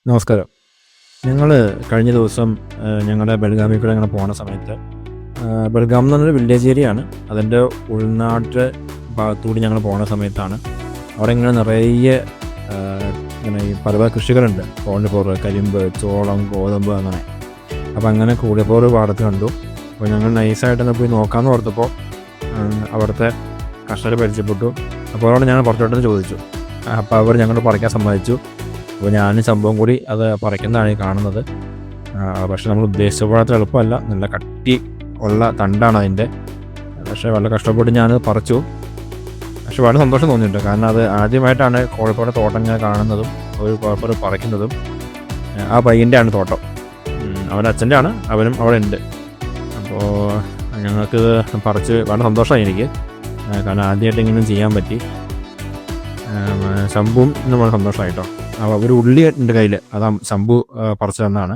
നമസ്കാരം. ഞങ്ങൾ കഴിഞ്ഞ ദിവസം ഞങ്ങളുടെ ബെൽഗാമിൽ കൂടെ അങ്ങനെ പോണ സമയത്ത് ബെൽഗാം എന്ന് പറഞ്ഞൊരു വില്ലേജ് ഏരിയയാണ്. അതിൻ്റെ ഉൾനാട്ട് ഭാഗത്തൂടി ഞങ്ങൾ പോണ സമയത്താണ് അവിടെ ഇങ്ങനെ നിറയെ ഇങ്ങനെ ഈ പല കൃഷികളുണ്ട്. കോഴിപ്പോറ്, കരിമ്പ്, ചോളം, ഗോതമ്പ് അങ്ങനെ. അപ്പോൾ അങ്ങനെ കൂടിപ്പോറ് പാടത്ത് കണ്ടു. അപ്പോൾ ഞങ്ങൾ നൈസായിട്ട് തന്നെ പോയി നോക്കാമെന്ന് ഓർത്തപ്പോൾ അവിടുത്തെ കർഷകരെ പരിചയപ്പെട്ടു. അപ്പോൾ അവരോട് ഞങ്ങൾ പുറത്തോട്ടെന്ന് ചോദിച്ചു. അപ്പോൾ അവർ ഞങ്ങൾ പറിക്കാൻ സമ്മതിച്ചു. അപ്പോൾ ഞാനും സംഭവം കൂടി അത് പറിക്കുന്നതാണ് ഈ കാണുന്നത്. പക്ഷെ നമ്മൾ ഉദ്ദേശിച്ച പോലെ അത്ര എളുപ്പമല്ല. നല്ല കട്ടി ഉള്ള തണ്ടാണ് അതിൻ്റെ. പക്ഷേ വളരെ കഷ്ടപ്പെട്ട് ഞാനത് പറിച്ചു. പക്ഷെ വളരെ സന്തോഷം തോന്നിയിട്ടുണ്ട്. കാരണം അത് ആദ്യമായിട്ടാണ് കോഴിക്കോട് തോട്ടം ഇങ്ങനെ കാണുന്നതും ഒരു കോഴിക്കോട് പറിക്കുന്നതും. ആ പയ്യൻ്റെ ആണ് തോട്ടം. അവൻ്റെ അച്ഛൻ്റെ ആണ്. അവനും അവിടെ ഉണ്ട്. അപ്പോൾ ഞങ്ങൾക്കിത് പറിച്ച് വളരെ സന്തോഷമായി എനിക്ക്. കാരണം ആദ്യമായിട്ട് ഇങ്ങനെ ചെയ്യാൻ പറ്റി. ശംഭുവും ഇന്ന് വളരെ സന്തോഷമായിട്ടോ. അപ്പോൾ ഒരു ഉള്ളി എൻ്റെ കയ്യിൽ അതാ ശംഭു പറിച്ചു തന്നാണ്.